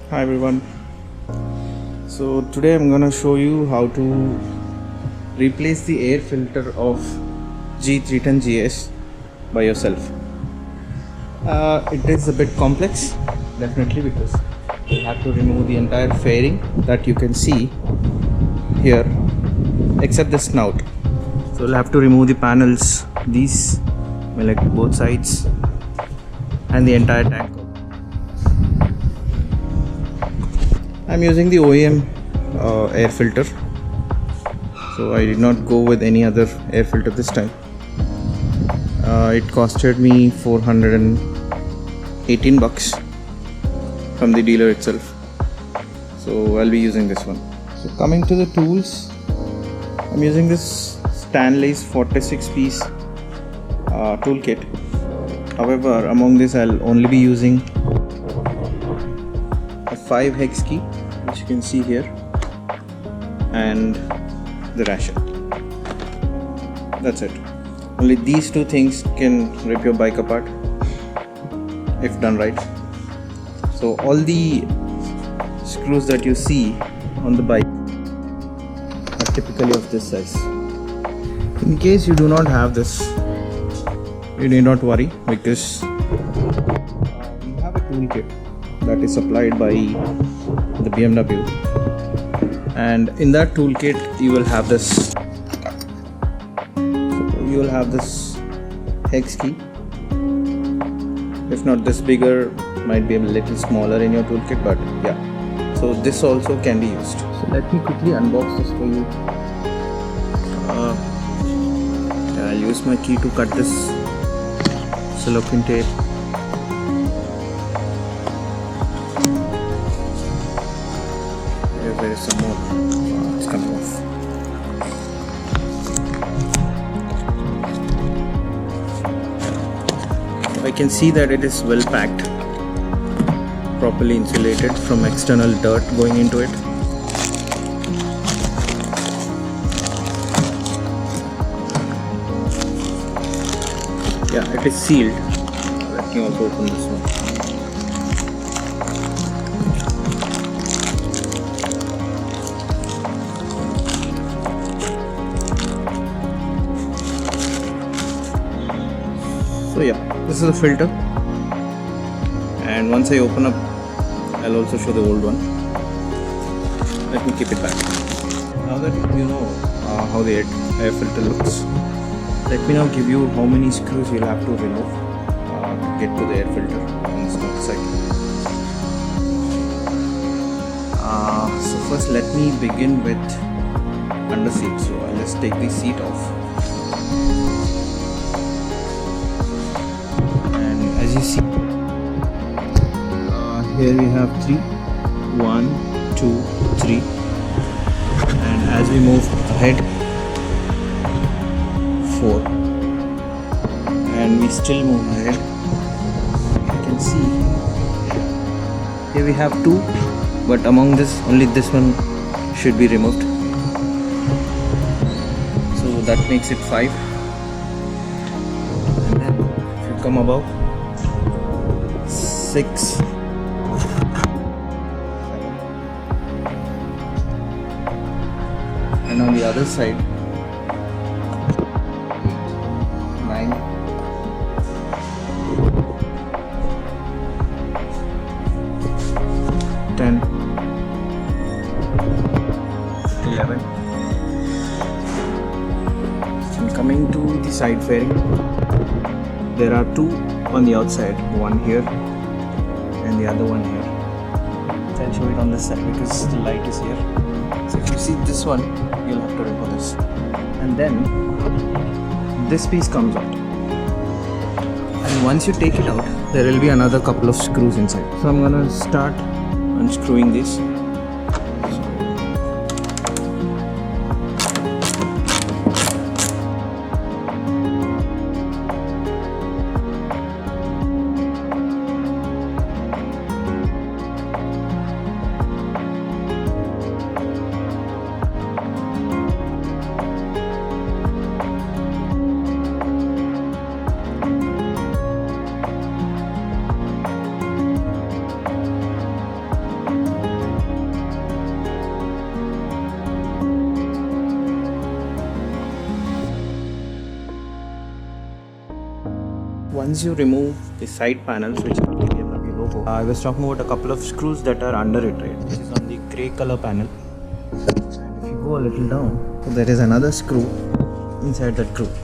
Hi everyone. So today I'm gonna show you how to replace the air filter of G310 GS by yourself. It is a bit complex, definitely, because you have to remove the entire fairing that you can see here, except the snout. So you'll have to remove the panels, these, like both sides, and the entire tank. I'm using the OEM air filter, so I did not go with any other air filter this time. It costed me 418 bucks from the dealer itself, so I'll be using this one. So coming to the tools, I'm using this Stanley's 46 piece toolkit. However, among this I'll only be using a 5 hex key, which you can see here, and the ratchet. That's it. Only these two things can rip your bike apart if done right. So all the screws that you see on the bike are typically of this size. In case you do not have this, you need not worry, because we have a toolkit that is supplied by the BMW, and in that toolkit you will have this hex key. If not this bigger, might be a little smaller in your toolkit, but yeah, so this also can be used. So let me quickly unbox this for you. I'll use my key to cut this cellophane tape. There is some more. It's coming off. I can see that it is well packed, properly insulated from external dirt going into it. Yeah, it is sealed. Let me also open this one. So yeah, this is the filter, and once I open up, I'll also show the old one. Let me keep it back. Now that you know how the air filter looks, let me now give you how many screws you'll have to remove to get to the air filter on the snout side. So first let me begin with under seat. So I'll just take the seat off. As you see, here we have 3, 1, 2, 3, and as we move ahead, 4, and we still move ahead. You can see here we have 2, but among this only this one should be removed, so that makes it 5. And then if you come above, 6, 7, and on the other side 9, 10, 11. And coming to the side fairing, there are 2 on the outside, one here and the other one here. So I'll show it on this side because the light is here. So if you see this one, you'll have to remove this, and then this piece comes out, and once you take it out, there will be another couple of screws inside. So I'm gonna start unscrewing this. once you remove the side panels, which are the BMW logo, I was talking about a couple of screws that are under it, right? This is on the grey color panel. And if you go a little down, so there is another screw inside that groove.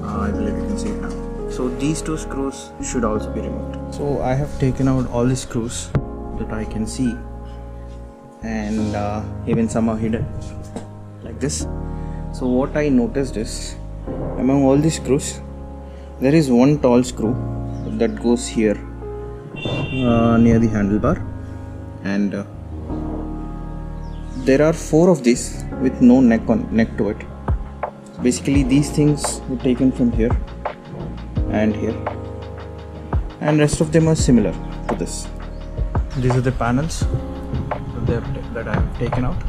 I believe you can see it now. So these two screws should also be removed. So I have taken out all the screws that I can see, and even some are hidden like this. So what I noticed is, among all the screws, there is one tall screw that goes here near the handlebar, and there are 4 of these with no neck to it. Basically these things were taken from here and here, and rest of them are similar to this. These are the panels that I have taken out.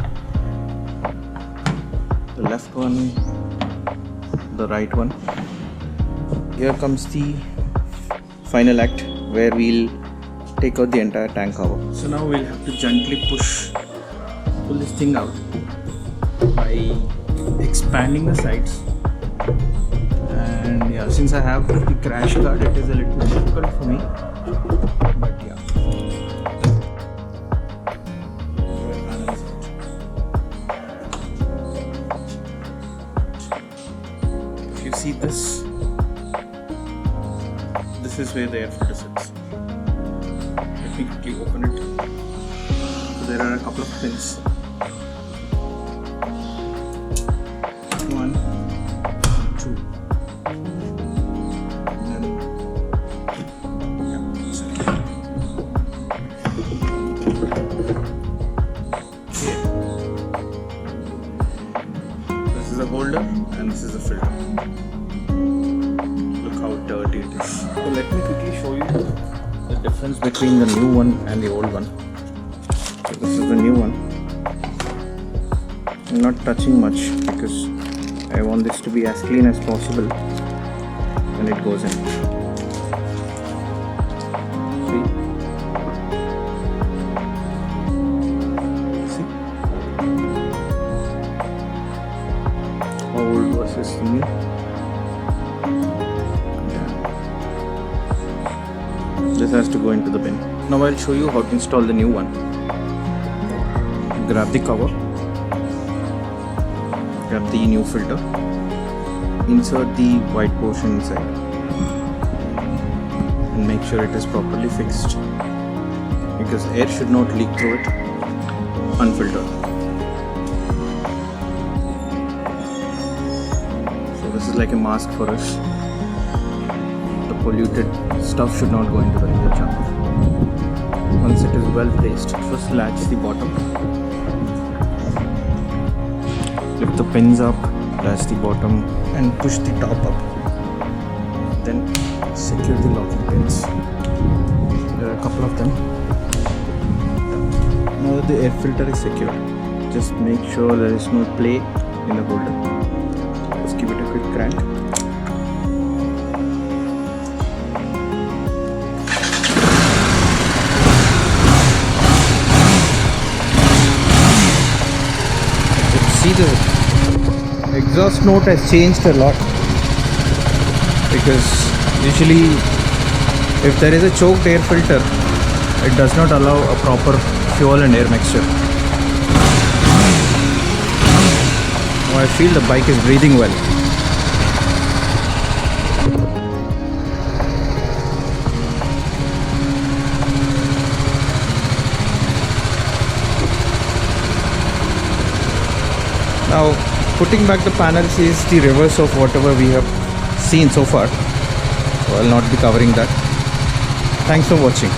The left one, the right one. Here comes the final act where we'll take out the entire tank cover. So now we'll have to gently pull this thing out by expanding the sides. And yeah, since I have the crash guard, it is a little difficult for me, but yeah. If you see this is where the air filter sits. Let me quickly open it. So there are a couple of pins. This is a holder and this is a filter. Look how dirty it is. So let me quickly show you the difference between the new one and the old one. So this is the new one. I'm not touching much because I want this to be as clean as possible when it goes in. See? Old versus new. This has to go into the bin. Now I'll show you how to install the new one. Grab the cover, grab the new filter, insert the white portion inside, and make sure it is properly fixed, because air should not leak through it unfiltered. So this is like a mask for us. The polluted stuff should not go into the rear chamber. Once it is well placed, first latch the bottom, lift the pins up, latch the bottom and push the top up, then secure the locking pins. There are a couple of them. Now that the air filter is secure, just make sure there is no play in the holder. Just give it a quick crank. See, the exhaust note has changed a lot, because usually if there is a choked air filter, it does not allow a proper fuel and air mixture. Now I feel the bike is breathing well. Now, putting back the panels is the reverse of whatever we have seen so far, so I'll not be covering that. Thanks for watching.